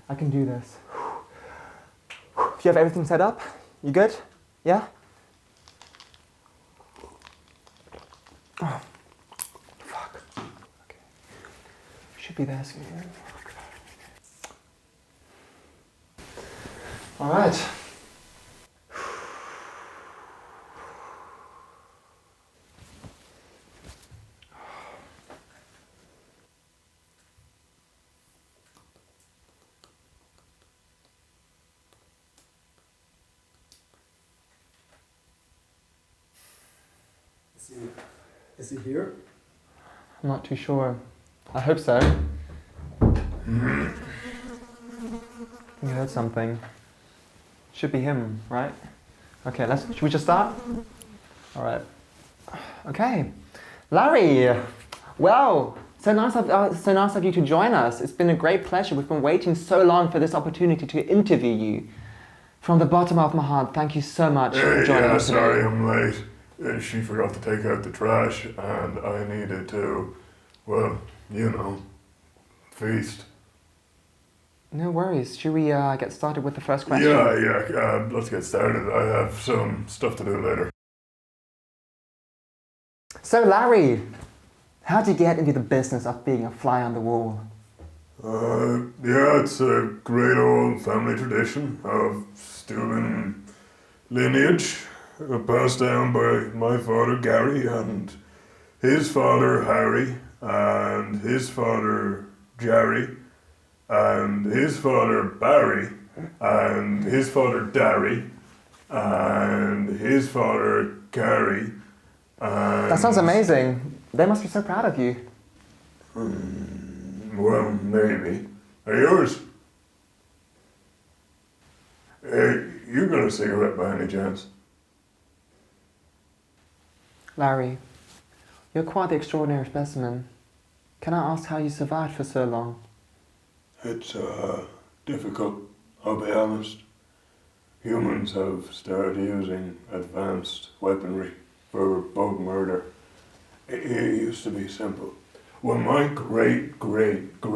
I can do this. Do you have everything set up? You good? Yeah? Oh, fuck. Okay. Should be there soon. All right. Is he here? I'm not too sure. I hope so. I heard something. Should be him, right? Okay, should we just start? All right. Okay. Larry, well, so nice of you to join us. It's been a great pleasure. We've been waiting so long for this opportunity to interview you. From the bottom of my heart, thank you so much for joining us today. Sorry I'm late. She forgot to take out the trash and I needed to, well, feast. No worries. Should we get started with the first question? Yeah, let's get started. I have some stuff to do later. So Larry, how did you get into the business of being a fly on the wall? It's a great old family tradition of Steuben lineage, passed down by my father Gary and his father Harry and his father Jerry and his father Barry and his father Darry and his father Gary. That sounds amazing. They must be so proud of you. Well, maybe. Are yours? Hey, you got a cigarette by any chance? Larry, you're quite the extraordinary specimen. Can I ask how you survived for so long? It's difficult, I'll be honest. Humans have started using advanced weaponry for bug murder. It used to be simple. When my great grandpa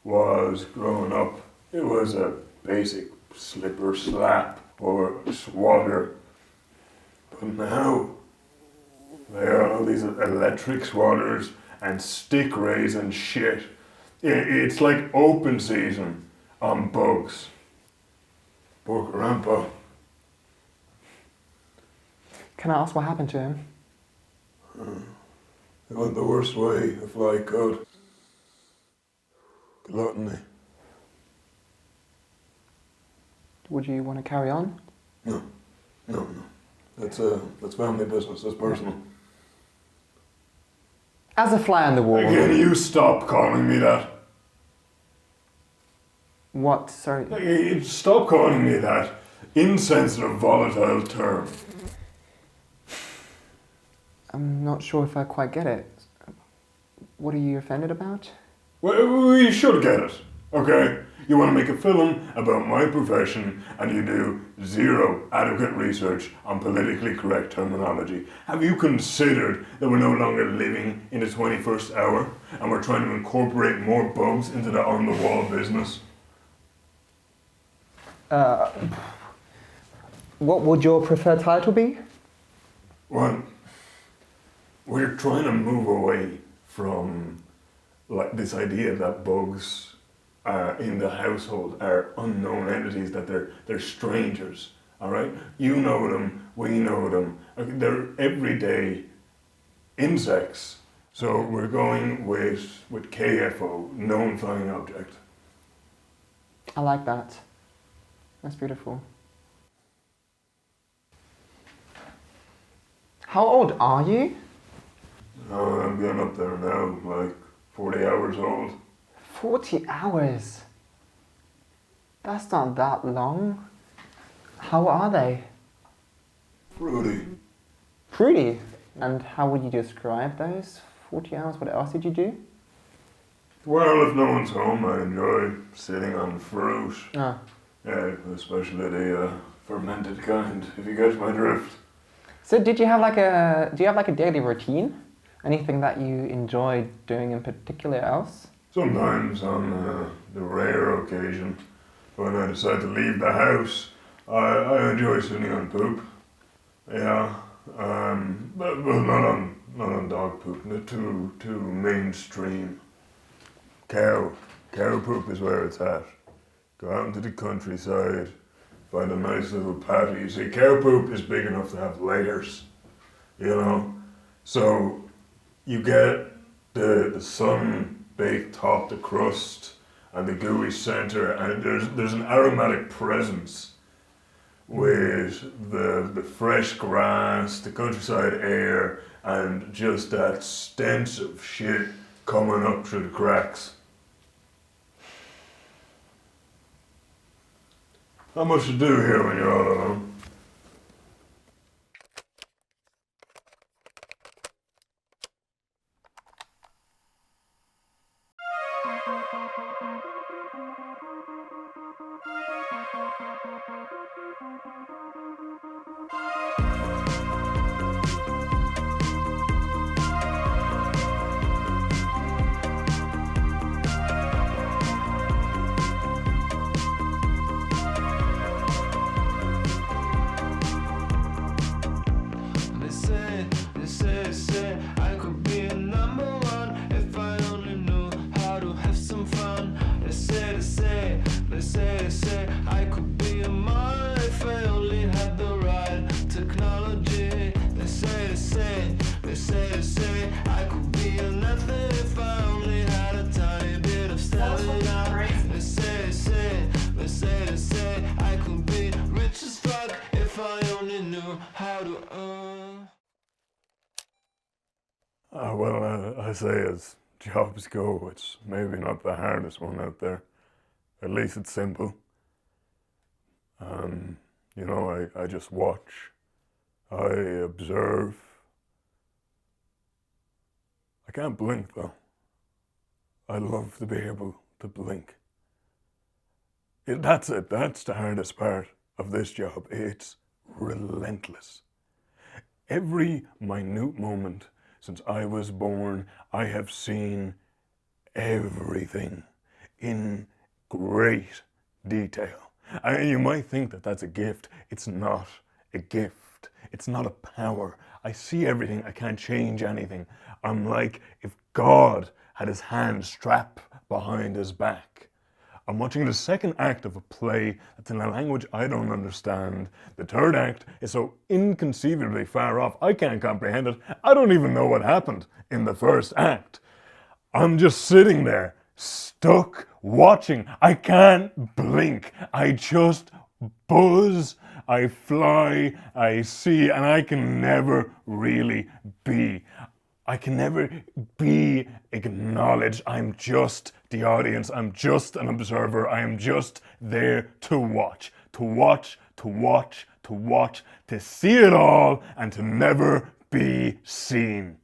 was growing up, it was a basic slipper slap or swatter. But now, there are all these electric swatters and stick rays and shit. It's like open season on bugs. Poor grandpa. Can I ask what happened to him? It went the worst way a fly could. Gluttony. Would you want to carry on? No. That's family business, that's personal. As a fly on the wall. Can you stop calling me that? What? Sorry. Stop calling me that insensitive, volatile term. I'm not sure if I quite get it. What are you offended about? Well, we should get it, okay? You want to make a film about my profession and you do zero adequate research on politically correct terminology. Have you considered that we're no longer living in the 21st hour and we're trying to incorporate more bugs into the on-the-wall business? What would your preferred title be? Well, we're trying to move away from like this idea that bugs in the household are unknown entities, that they're strangers, all right? You know them, we know them. They're everyday insects. So we're going with KFO, known flying object. I like that. That's beautiful. How old are you? Oh, I'm getting up there now, like 40 hours old. 40 hours? That's not that long. How are they? Fruity. Fruity? And how would you describe those 40 hours? What else did you do? Well, if no one's home, I enjoy sitting on fruit. Ah. Yeah, especially the fermented kind, if you catch my drift. So do you have like a daily routine? Anything that you enjoy doing in particular else? Sometimes on the rare occasion when I decide to leave the house, I enjoy sitting on poop. Yeah, but not on dog poop. Not too mainstream. Cow poop is where it's at. Go out into the countryside, find a nice little patty. You see, cow poop is big enough to have layers, you know. So you get the sun baked top, the crust, and the gooey center, and there's an aromatic presence with the fresh grass, the countryside air, and just that stench of shit coming up through the cracks. Not much to do here when you're all alone. They say I could be a number one if I only knew how to have some fun. They say I could be a model if I only had the right technology. They say I could be a nothing if I only had a tiny bit of stamina. They say I could be rich as fuck if I only knew how to earn. I say as jobs go, it's maybe not the hardest one out there. At least it's simple. I just watch. I observe. I can't blink though. I love to be able to blink. That's it. That's the hardest part of this job. It's relentless. Every minute moment since I was born, I have seen everything in great detail. And you might think that that's a gift. It's not a gift. It's not a power. I see everything. I can't change anything. I'm like if God had his hand strapped behind his back. I'm watching the second act of a play that's in a language I don't understand. The third act is so inconceivably far off, I can't comprehend it. I don't even know what happened in the first act. I'm just sitting there, stuck, watching. I can't blink. I just buzz, I fly, I see, and I can never really be. I can never be acknowledged. I'm just the audience. I'm just an observer. I am just there to watch, to see it all and to never be seen.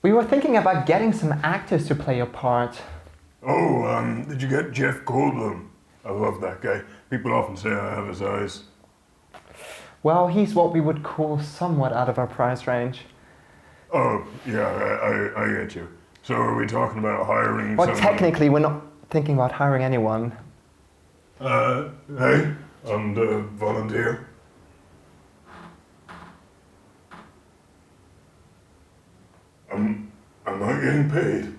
We were thinking about getting some actors to play your part. Oh, did you get Jeff Goldblum? I love that guy. People often say I have his eyes. Well, he's what we would call somewhat out of our price range. Oh, yeah, I get you. So are we talking about hiring Well, someone? technically, we're not thinking about hiring anyone. Hey, I'm the volunteer. getting paid?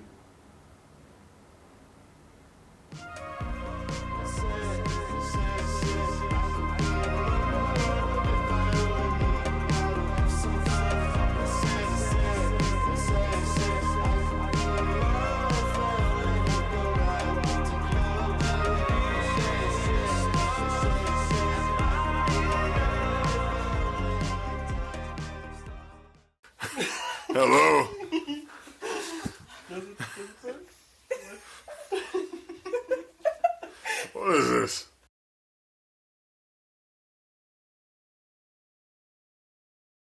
Hello? What is this?